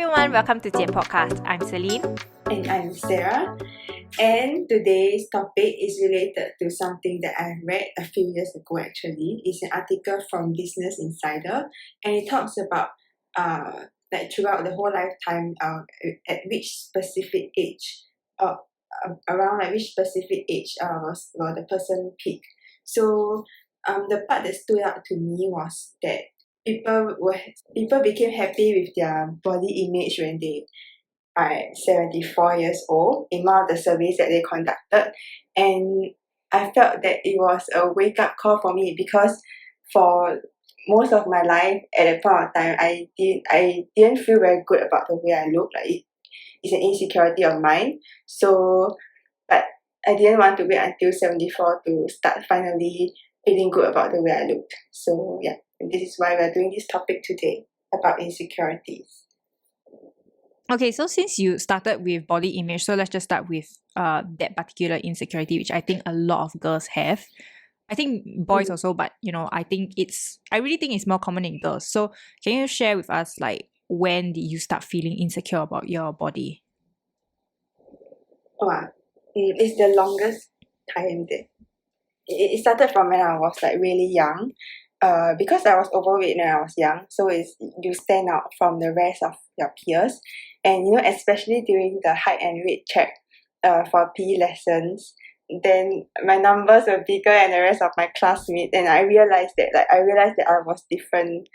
everyone, welcome to Jian Podcast. I'm Celine. And I'm Sarah. And today's topic is related to something that I read a few years ago actually. It's an article from Business Insider, and it talks about like throughout the whole lifetime, at which specific age, around like which specific age will the person peak. So the part that stood out to me was that people became happy with their body image when they are 74 years old in one of the surveys that they conducted. And I felt that it was a wake-up call for me, because for most of my life at that point of time, I didn't feel very good about the way I look. Like it's an insecurity of mine. So but I didn't want to wait until 74 to start finally feeling good about the way I looked. So yeah, and this is why we're doing this topic today about insecurities. Okay, so since you started with body image, so let's just start with that particular insecurity, which I think a lot of girls have. I think boys also, but I really think it's more common in girls. So can you share with us, like, when did you start feeling insecure about your body? It's the longest time that it started from when I was like really young. Because I was overweight when I was young, so you stand out from the rest of your peers, and especially during the height and weight check, for PE lessons, then my numbers were bigger than the rest of my classmates, and I realized that I was different.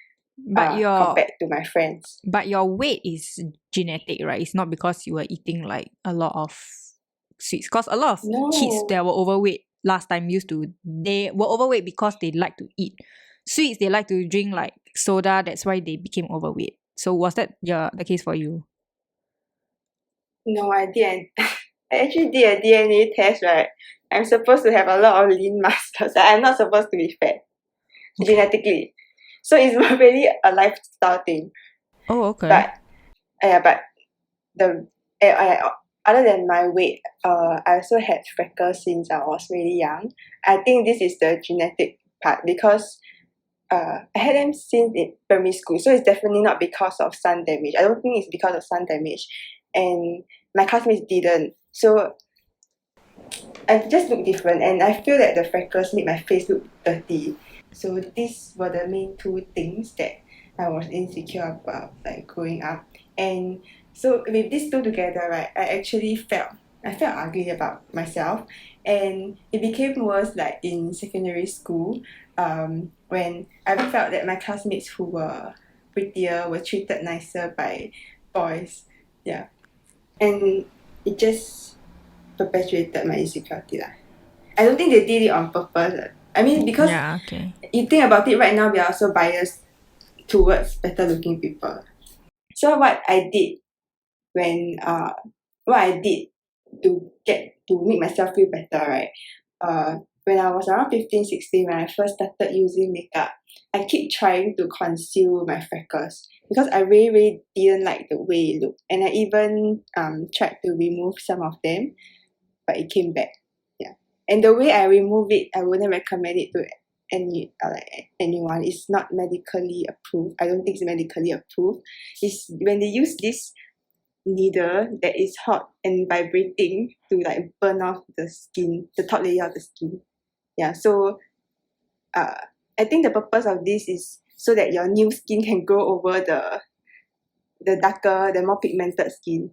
Compared to my friends. But your weight is genetic, right? It's not because you were eating like a lot of sweets. Because a lot of kids that were overweight last time they were overweight because they like to eat sweets, they like to drink like soda, that's why they became overweight. So was that the case for you? No, I didn't. I actually did a DNA test, right? I'm supposed to have a lot of lean muscles. I'm not supposed to be fat, genetically. So it's really a lifestyle thing. Oh, okay. But other than my weight, I also had freckles since I was really young. I think this is the genetic part, because I had them since in primary school, so it's definitely not because of sun damage. I don't think it's because of sun damage, and my classmates didn't. So I just look different, and I feel that the freckles make my face look dirty. So these were the main two things that I was insecure about, like growing up. And so with these two together, right, I felt ugly about myself, and it became worse like in secondary school, when I felt that my classmates who were prettier were treated nicer by boys. Yeah. And it just perpetuated my insecurity lah. I don't think they did it on purpose. I mean, because you think about it right now, we are also biased towards better looking people. So what I did to make myself feel better, right? When I was around 15, 16, when I first started using makeup, I keep trying to conceal my freckles, because I really, really didn't like the way it looked. And I even tried to remove some of them, but it came back. Yeah. And the way I remove it, I wouldn't recommend it to anyone. It's not medically approved. I don't think it's medically approved. It's when they use this needle that is hot and vibrating to like burn off the skin, the top layer of the skin. Yeah, so I think the purpose of this is so that your new skin can grow over the darker, the more pigmented skin.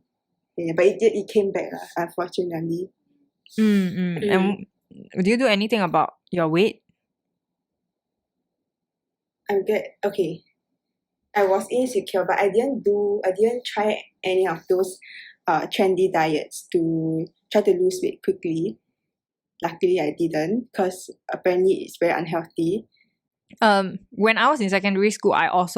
Yeah, but it came back, unfortunately. And do you do anything about your weight? I'm good. Okay. I was insecure, but I didn't try any of those trendy diets to try to lose weight quickly. Luckily, I didn't, because apparently it's very unhealthy. When I was in secondary school, I was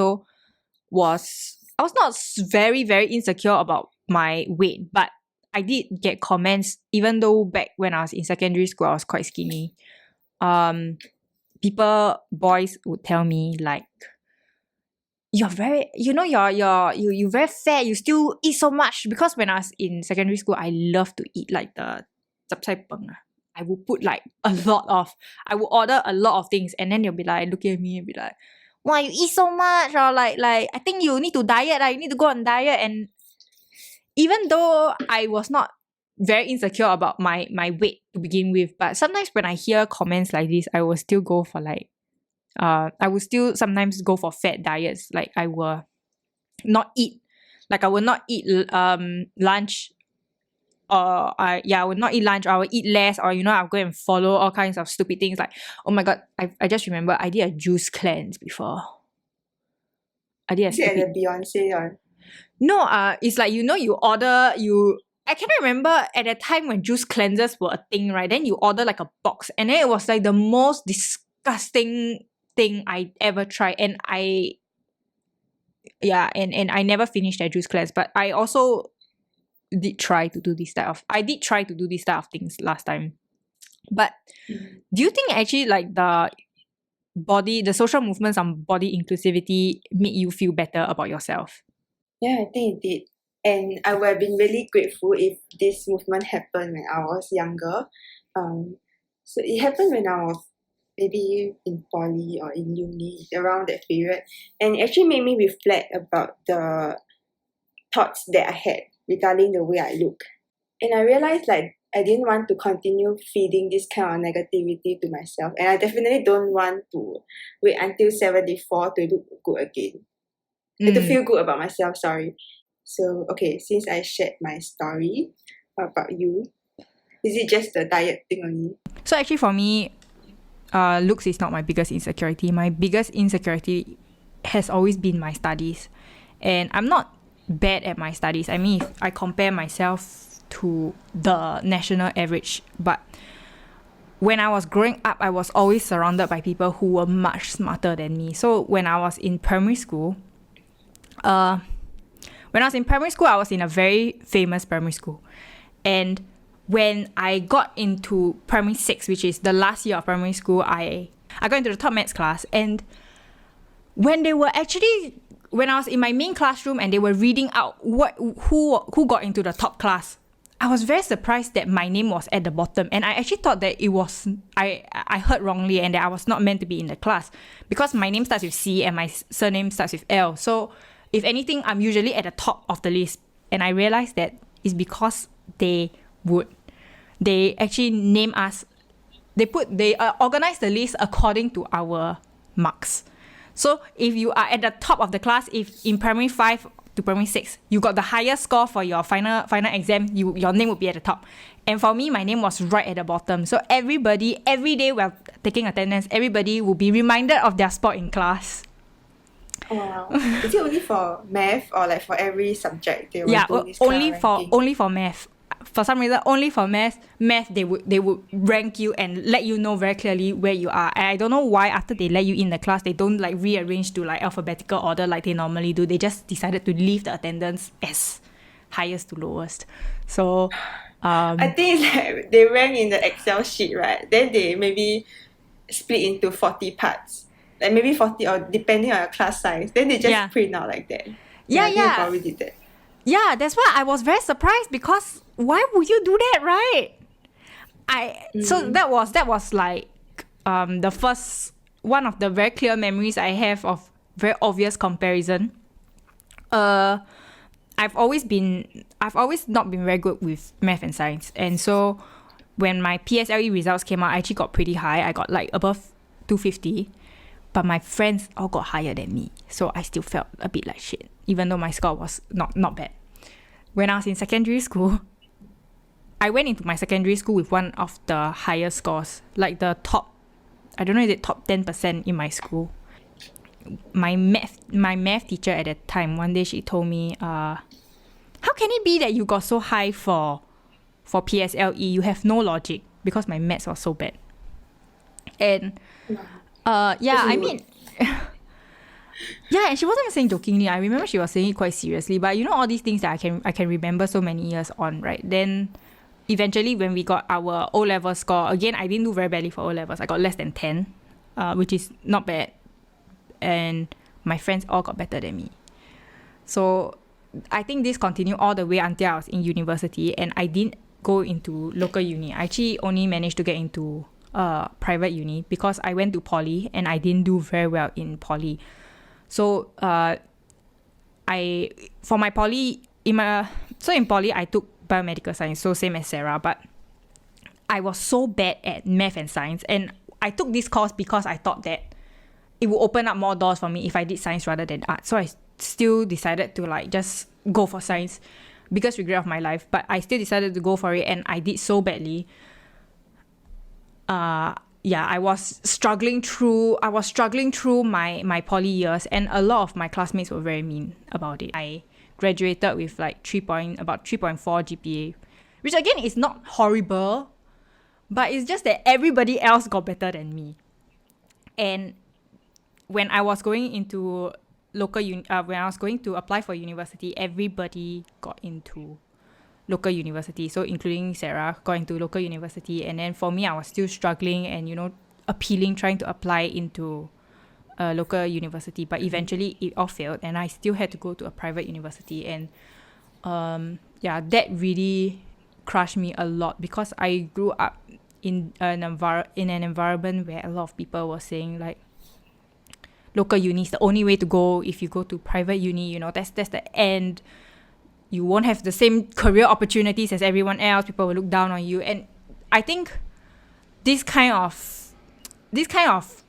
not very, very insecure about my weight, but I did get comments, even though back when I was in secondary school, I was quite skinny. Boys would tell me like, you're very, you're very fat, you still eat so much. Because when I was in secondary school, I loved to eat like the zap cai peng. I would put like I would order a lot of things, and then they'll be like looking at me and be like, why you eat so much, or like I think you need to diet, you need to go on diet. And even though I was not very insecure about my weight to begin with, but sometimes when I hear comments like this, I will still go for I will still sometimes go for fat diets. Like I will not eat, I will not eat lunch, or I will not eat lunch, or I will eat less, or I'll go and follow all kinds of stupid things. Like, oh my god, I just remember I did a juice cleanse before. I did a Is it at the Beyonce one? No, it's like you order I cannot remember at the time when juice cleansers were a thing, right? Then you order like a box, and then it was like the most disgusting thing I ever tried, and I never finished that juice cleanse. But I also did try to do this type of things last time. But do you think actually like the social movements on body inclusivity made you feel better about yourself? Yeah, I think it did. And I would have been really grateful if this movement happened when I was younger. So it happened when I was maybe in poly or in uni, around that period. And it actually made me reflect about the thoughts that I had regarding the way I look. And I realized like I didn't want to continue feeding this kind of negativity to myself. And I definitely don't want to wait until 74 to look good again. To feel good about myself, sorry. So, okay, since I shared my story, what about you? Is it just the diet thing only? So actually for me, looks is not my biggest insecurity. My biggest insecurity has always been my studies. And I'm not bad at my studies. I mean, if I compare myself to the national average, but when I was growing up, I was always surrounded by people who were much smarter than me. So when I was in primary school, I was in a very famous primary school. And when I got into primary 6, which is the last year of primary school, I got into the top maths class. And when I was in my main classroom and they were reading out who got into the top class, I was very surprised that my name was at the bottom. And I actually thought that it was, I heard wrongly and that I was not meant to be in the class, because my name starts with C and my surname starts with L. So if anything, I'm usually at the top of the list. And I realized that it's because they actually name us, they organize the list according to our marks. So if you are at the top of the class, if in primary 5 to primary 6, you got the highest score for your final exam, your name would be at the top. And for me, my name was right at the bottom. So everybody, every day while taking attendance, everybody will be reminded of their spot in class. Oh, wow. Is it only for math or like for every subject they will do this only kind of ranking? only for math. For some reason, only for math they would rank you and let you know very clearly where you are. And I don't know why after they let you in the class, they don't like rearrange to like alphabetical order like they normally do. They just decided to leave the attendance as highest to lowest. So I think it's like they rank in the Excel sheet, right? Then they maybe split into 40 parts. Like maybe 40 or depending on your class size. Then they just print out like that. I think they probably did that. Yeah, that's why I was very surprised, because why would you do that, right? So that was like the first one of the very clear memories I have of very obvious comparison. I've always not been very good with math and science, and so when my PSLE results came out, I actually got pretty high. I got like above 250. But my friends all got higher than me. So I still felt a bit like shit, even though my score was not bad. When I was in secondary school, I went into my secondary school with one of the highest scores. Like the top, I don't know, is it top 10% in my school. My math teacher at that time, one day she told me, how can it be that you got so high for PSLE? You have no logic, because my maths was so bad. And I mean, and she wasn't saying jokingly. I remember she was saying it quite seriously. But you know, all these things that I can remember so many years on, right? Then eventually when we got our O-level score, again, I didn't do very badly for O-levels. I got less than 10, which is not bad. And my friends all got better than me. So I think this continued all the way until I was in university, and I didn't go into local uni. I actually only managed to get into private uni because I went to poly and I didn't do very well in poly. So for my poly in poly I took biomedical science, so same as Sarah, but I was so bad at math and science, and I took this course because I thought that it would open up more doors for me if I did science rather than art. So I still decided to like just go for science. Biggest regret of my life, but I still decided to go for it, and I did so badly. I was struggling through my poly years, and a lot of my classmates were very mean about it. I graduated with like about 3.4 GPA, which again is not horrible, but it's just that everybody else got better than me. And when I was going into when I was going to apply for university, everybody got into local university. So including Sarah got into local university, and then for me, I was still struggling and trying to apply into a local university. But eventually, it all failed, and I still had to go to a private university. And that really crushed me a lot because I grew up in an environment where a lot of people were saying like, local uni is the only way to go. If you go to private uni, that's the end. You won't have the same career opportunities as everyone else. People will look down on you. And I think this kind of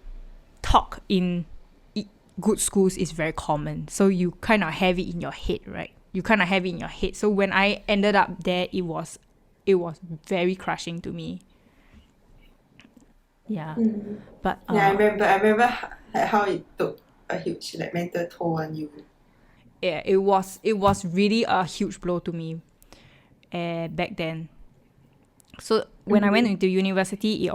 talk in good schools is very common. So you kind of have it in your head, right? So when I ended up there, it was very crushing to me. Yeah. Mm. But I remember how it took a huge mental toll on you. Yeah, it was really a huge blow to me back then. So when I went into university,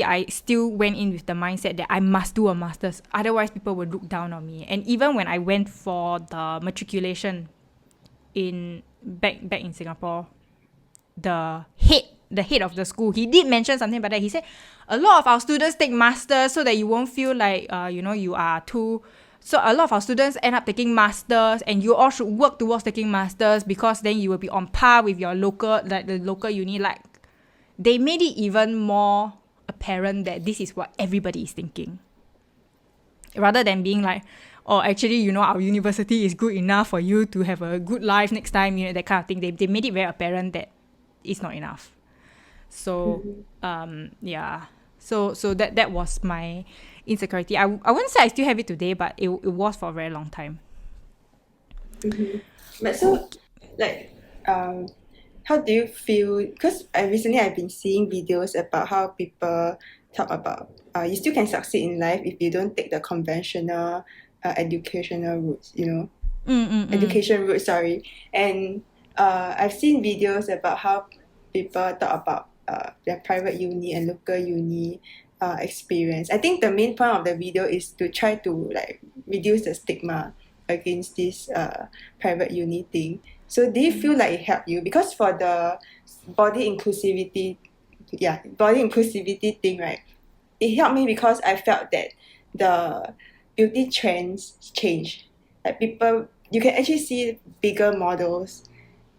I still went in with the mindset that I must do a master's, otherwise people would look down on me. And even when I went for the matriculation back in Singapore, the head of the school, he did mention something about that. He said a lot of our students take masters so that you won't feel like you are too. So a lot of our students end up taking masters, and you all should work towards taking masters because then you will be on par with your the local uni. Like, they made it even more apparent that this is what everybody is thinking, rather than being like, oh, actually, our university is good enough for you to have a good life next time, that kind of thing. They made it very apparent that it's not enough. So so that was my insecurity. I wouldn't say I still have it today, but it was for a very long time. Mm-hmm. But so, like, how do you feel? Because recently I've been seeing videos about how people talk about you still can succeed in life if you don't take the conventional educational routes, education route, sorry. And I've seen videos about how people talk about their private uni and local uni experience. I think the main point of the video is to try to like reduce the stigma against this private uni thing. So do you feel like it helped you? Because for the body inclusivity thing, right? It helped me because I felt that the beauty trends change. Like people, you can actually see bigger models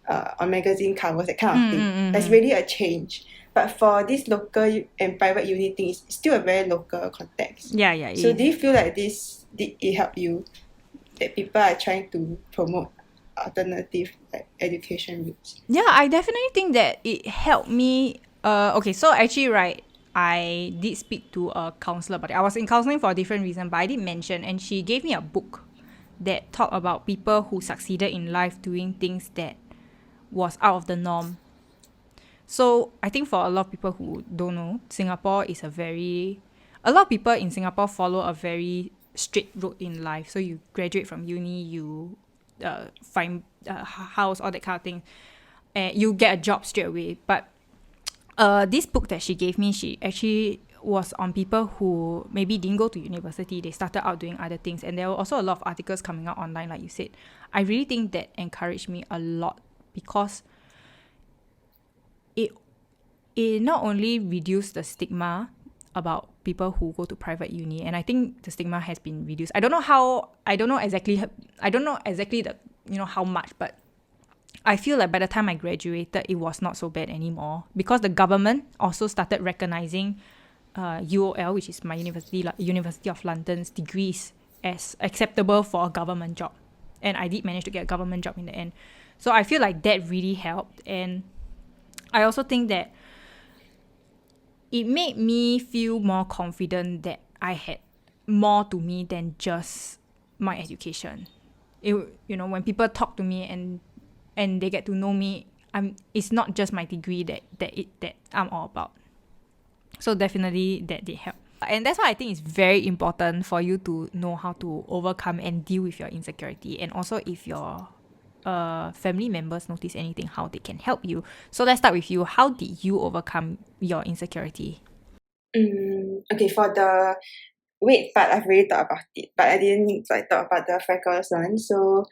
on magazine covers, that kind of thing. That's really a change. But for this local and private uni thing, it's still a very local context. Yeah. So do you feel like it help you, that people are trying to promote alternative like education routes? Yeah, I definitely think that it helped me. Okay, so actually, right, I did speak to a counselor about it. I was in counseling for a different reason, but I did mention, and she gave me a book that talked about people who succeeded in life doing things that was out of the norm. So I think for a lot of people who don't know, a lot of people in Singapore follow a very straight road in life. So you graduate from uni, you find a house, all that kind of thing, and you get a job straight away. But this book that she gave me, she actually was on people who maybe didn't go to university. They started out doing other things, and there were also a lot of articles coming out online, like you said. I really think that encouraged me a lot because it not only reduced the stigma about people who go to private uni, and I think the stigma has been reduced. I don't know exactly the how much, but I feel like by the time I graduated, it was not so bad anymore because the government also started recognizing UOL, which is my university, University of London's degrees, as acceptable for a government job. And I did manage to get a government job in the end. So I feel like that really helped. And I also think that it made me feel more confident that I had more to me than just my education. When people talk to me and they get to know me, it's not just my degree that I'm all about. So definitely that did help. And that's why I think it's very important for you to know how to overcome and deal with your insecurity. And also if your family members notice anything, how they can help you. So let's start with you. How did you overcome your insecurity? Okay, for the weight part, I've already thought about it, but I didn't talk about the freckles one. So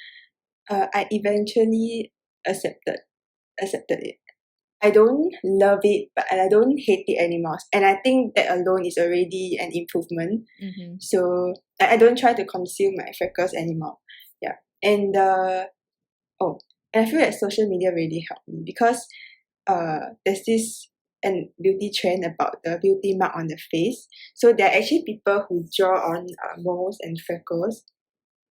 I eventually accepted it. I don't love it, but I don't hate it anymore. And I think that alone is already an improvement. Mm-hmm. So I don't try to conceal my freckles anymore. Yeah. And and I feel that social media really helped me because there's this and beauty trend about the beauty mark on the face. So there are actually people who draw on moles and freckles.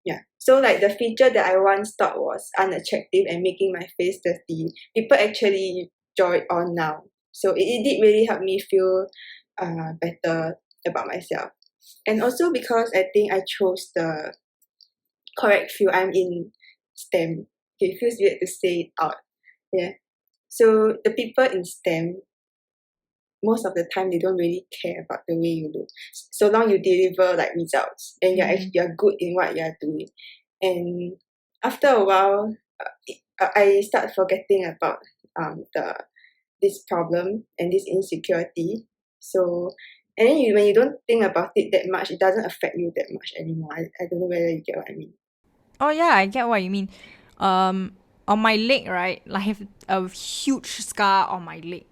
Yeah. So like the feature that I once thought was unattractive and making my face dirty, people actually draw it on now. So it did really help me feel better about myself. And also because I think I chose the correct field. I'm in STEM. Okay, it feels weird to say it out. Yeah. So the people in STEM, most of the time they don't really care about the way you look. So long you deliver like results and you're good in what you're doing. And after a while, I start forgetting about this problem and this insecurity. So and then when you don't think about it that much, it doesn't affect you that much anymore. I don't know whether you get what I mean. Oh yeah, I get what you mean. On my leg, right? Like I have a huge scar on my leg.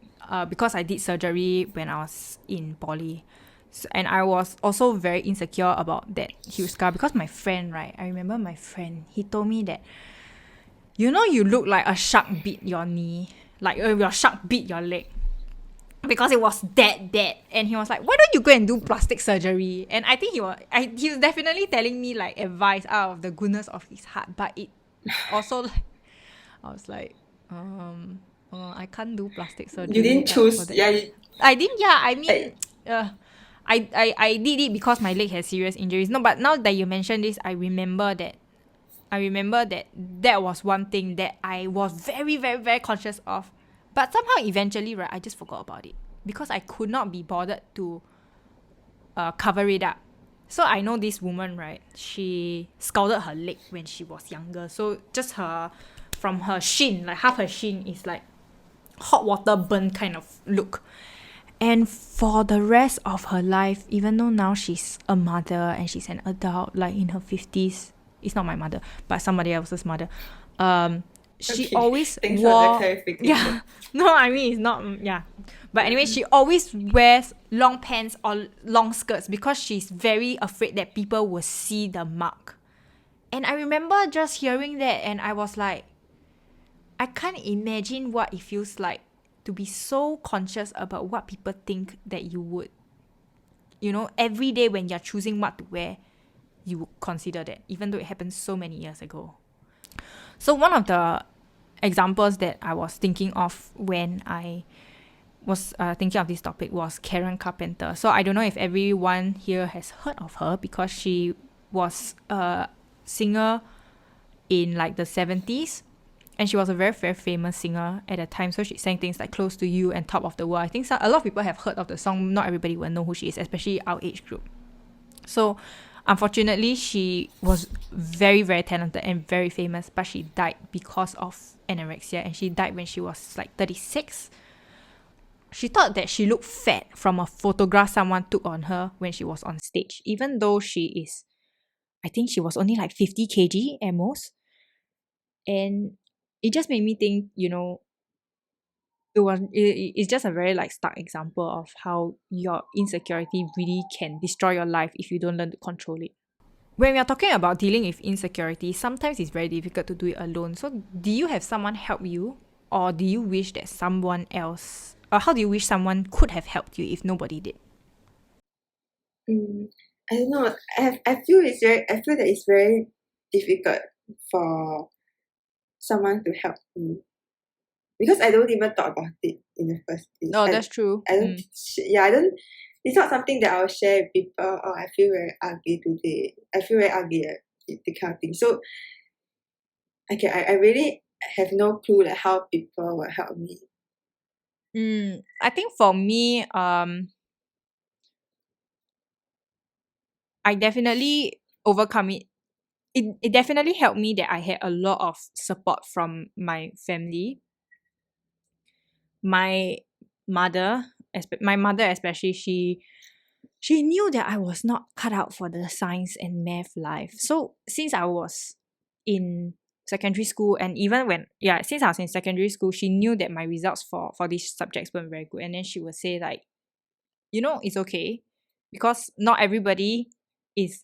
Because I did surgery when I was in poly. And I was also very insecure about that huge scar because my friend, right? I remember my friend, he told me that, you look like a shark bit your knee, like your shark bit your leg because it was that bad. And he was like, why don't you go and do plastic surgery? And I think he was definitely telling me like advice out of the goodness of his heart, but it also like, I was like, I can't do plastic surgery You didn't like for choose. that. Yeah. I didn't. Yeah, I mean, I, I did it because my leg has serious injuries. No, but now that you mention this, I remember that. That was one thing that I was very, very, very conscious of. But somehow, eventually, right, I just forgot about it because I could not be bothered to cover it up. So I know this woman, right? She scalded her leg when she was younger. So just from her shin, like half her shin is like hot water burn kind of look. And for the rest of her life, even though now she's a mother and she's an adult, like in her 50s, it's not my mother, but somebody else's mother. She okay. always Thanks for the wore. clarification. Yeah, no, I mean it's not. Yeah, but anyway, she always wears long pants or long skirts because she's very afraid that people will see the mark. And I remember just hearing that, and I was like, I can't imagine what it feels like to be so conscious about what people think that you would. Every day when you're choosing what to wear, you would consider that, even though it happened so many years ago. So one of the examples that I was thinking of when I was thinking of this topic was Karen Carpenter. So I don't know if everyone here has heard of her because she was a singer in like the 70s, and she was a very, very famous singer at the time. So she sang things like Close to You and Top of the World. I think a lot of people have heard of the song. Not everybody will know who she is, especially our age group. So unfortunately, she was very, very talented and very famous, but she died because of anorexia, and she died when she was like 36. She thought that she looked fat from a photograph someone took on her when she was on stage, even though I think she was only like 50 kg at most. And it just made me think, it's just a very like stark example of how your insecurity really can destroy your life if you don't learn to control it. when we are talking about dealing with insecurity, sometimes it's very difficult to do it alone. So do you have someone help you, or do you wish that someone else, or how do you wish someone could have helped you if nobody did? I don't know. I feel that it's very difficult for someone to help me because I don't even thought about it in the first place. Oh, that's true. I don't. I don't. It's not something that I'll share with people. Oh, I feel very ugly today. I feel very ugly. The kind of thing. So, okay, I really have no clue like how people will help me. I think for me, I definitely overcome it. It definitely helped me that I had a lot of support from my family. My mother, especially, she knew that I was not cut out for the science and math life. So since I was in secondary school, and even since I was in secondary school, she knew that my results for these subjects weren't very good. And then she would say like, it's okay, because not everybody is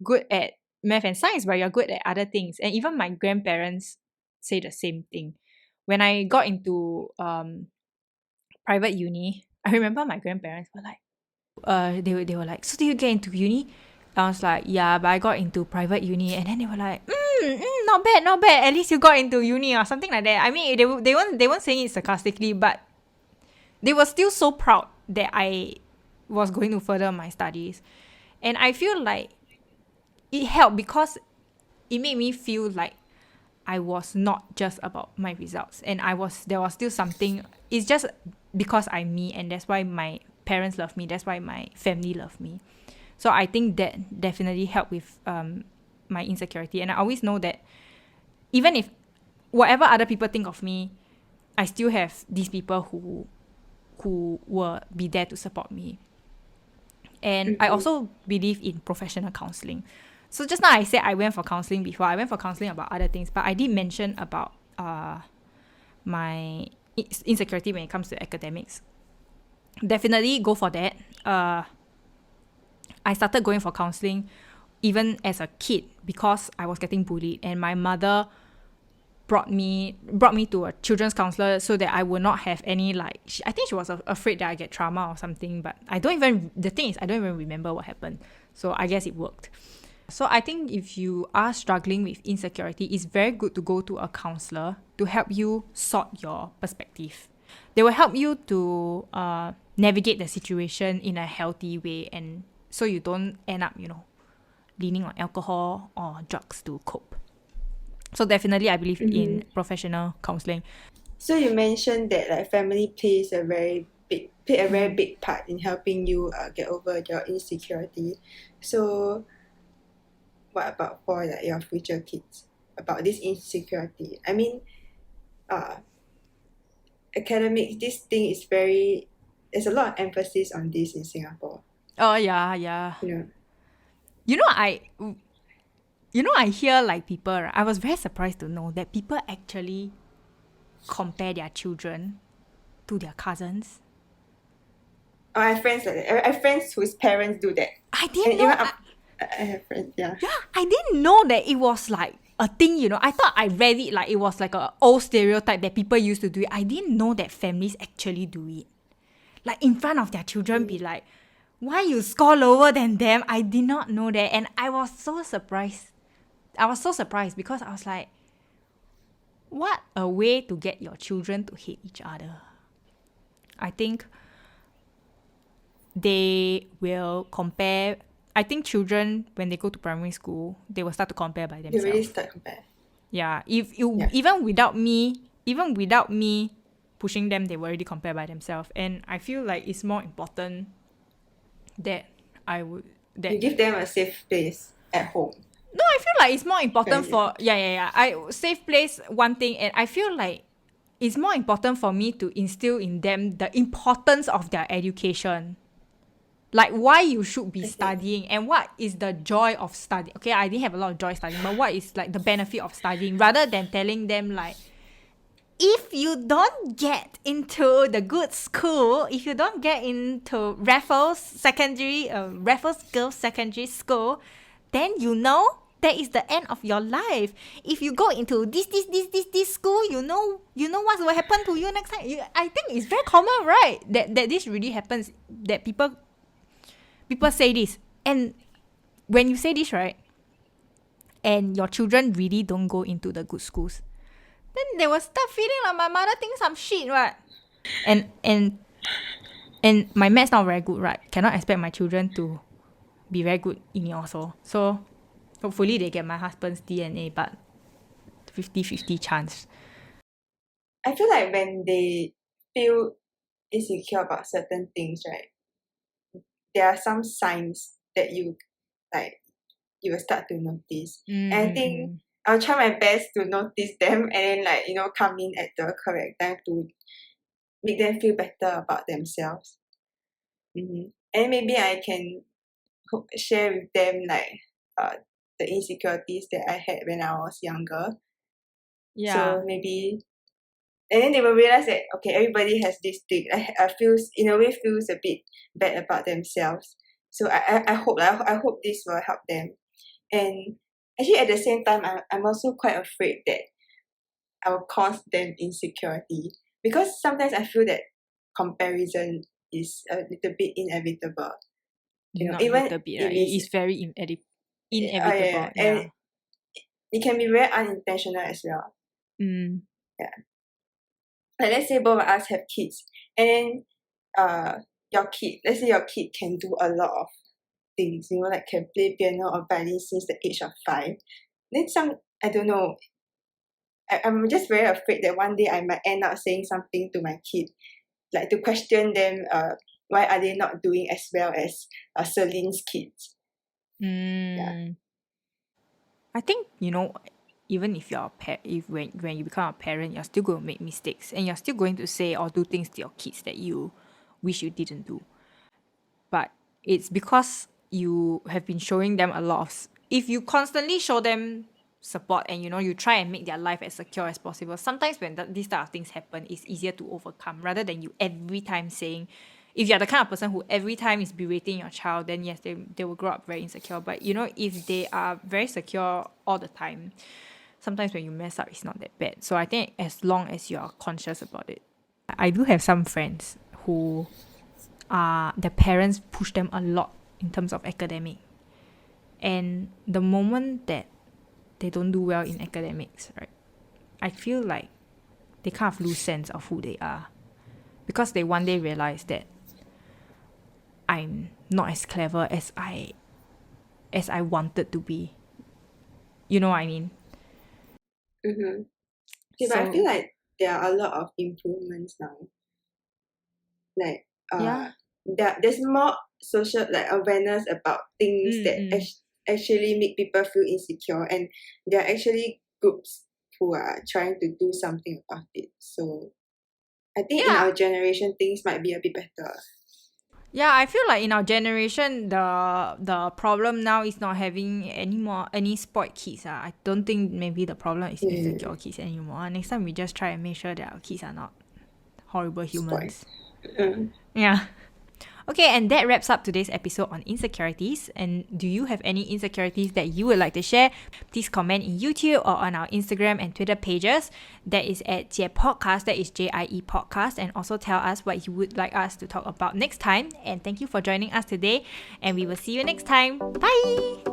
good at math and science, but you're good at other things. And even my grandparents say the same thing. When I got into private uni, I remember my grandparents were like, they were like, so did you get into uni? I was like, yeah, but I got into private uni. And then they were like, not bad, not bad. At least you got into uni or something like that. I mean, they weren't saying it sarcastically, but they were still so proud that I was going to further my studies. And I feel like it helped because it made me feel like I was not just about my results, and there was still something. It's just because I'm me, and that's why my parents love me. That's why my family love me. So I think that definitely helped with my insecurity. And I always know that even if whatever other people think of me, I still have these people who will be there to support me. And I also believe in professional counseling. So just now I said I went for counseling before. I went for counseling about other things, but I did mention about my insecurity when it comes to academics. Definitely go for that. I started going for counseling even as a kid because I was getting bullied, and my mother brought me to a children's counselor so that I would not have any I think she was afraid that I get trauma or something, but the thing is I don't even remember what happened. So I guess it worked. So I think if you are struggling with insecurity, it's very good to go to a counselor to help you sort your perspective. They will help you to navigate the situation in a healthy way, and so you don't end up, leaning on alcohol or drugs to cope. So definitely I believe in professional counseling. So you mentioned that like family plays a very big part in helping you get over your insecurity. So what about for like your future kids about this insecurity? I mean, academics, this thing is there's a lot of emphasis on this in Singapore. Oh yeah. I hear like people, right? I was very surprised to know that people actually compare their children to their cousins. Oh, I have friends like that. I have friends whose parents do that. I didn't know. I have friends, yeah. Yeah, I didn't know that it was like a thing, I thought I read it like it was like a old stereotype that people used to do it. I didn't know that families actually do it. Like in front of their children, be like, why you score lower than them? I did not know that. And I was so surprised. Because I was like, what a way to get your children to hate each other. I think they will compare. I think children, when they go to primary school, they will start to compare by themselves. They really start to compare. Yeah. Even without me pushing them, they will already compare by themselves. And I feel like it's more important that you give them a safe place at home. No, I feel like it's more important for safe place, one thing, and I feel like it's more important for me to instill in them the importance of their education. Like why you should be studying and what is the joy of studying. Okay, I didn't have a lot of joy studying, but what is like the benefit of studying, rather than telling them like, if you don't get into the good school, if you don't get into Raffles Girls Secondary School, then you know that is the end of your life. If you go into this school, you know what will happen to you next time. I think it's very common, right? That this really happens. That people say this, and when you say this, right, and your children really don't go into the good schools, then they will start feeling like my mother thinks I'm shit, right? And my math's not very good, right? Cannot expect my children to be very good in it also. So hopefully they get my husband's DNA, but 50-50 chance. I feel like when they feel insecure about certain things, right, there are some signs that you will start to notice. And I think I'll try my best to notice them and then come in at the correct time to make them feel better about themselves. And maybe I can share with them the insecurities that I had when I was younger. Yeah. So maybe, and then they will realize that okay, everybody has this thing. I feels in a way feels a bit bad about themselves. So I hope this will help them. And actually, at the same time, I'm also quite afraid that I will cause them insecurity, because sometimes I feel that comparison is a little bit inevitable. Not even little bit, if right? It's very inevitable. yeah. And it can be very unintentional as well. Like let's say both of us have kids, and then let's say your kid can do a lot of things, like can play piano or violin since the age of 5. Then I don't know, I'm just very afraid that one day I might end up saying something to my kid, like to question them, why are they not doing as well as Celine's kids. I think, even if you're when you become a parent, you're still going to make mistakes, and you're still going to say or do things to your kids that you wish you didn't do. But it's because you have been showing them a lot of. If you constantly show them support and you try and make their life as secure as possible, sometimes when these type of things happen, it's easier to overcome rather than you every time saying. If you're the kind of person who every time is berating your child, then yes, they will grow up very insecure. But if they are very secure all the time, sometimes when you mess up, it's not that bad. So I think as long as you're conscious about it. I do have some friends who their parents push them a lot in terms of academic. And the moment that they don't do well in academics, right, I feel like they kind of lose sense of who they are. Because they one day realize that I'm not as clever as I wanted to be. You know what I mean? Okay, but I feel like there are a lot of improvements now. Like there's more social awareness about things that actually make people feel insecure, and there are actually groups who are trying to do something about it. So I think in our generation things might be a bit better. Yeah, I feel like in our generation, the problem now is not having any spoiled kids. I don't think maybe the problem is insecure kids anymore. Next time we just try and make sure that our kids are not horrible humans. Yeah. Okay, and that wraps up today's episode on insecurities. And do you have any insecurities that you would like to share? Please comment in YouTube or on our Instagram and Twitter pages. That is at Jie Podcast, that is JIE Podcast. And also tell us what you would like us to talk about next time. And thank you for joining us today. And we will see you next time. Bye!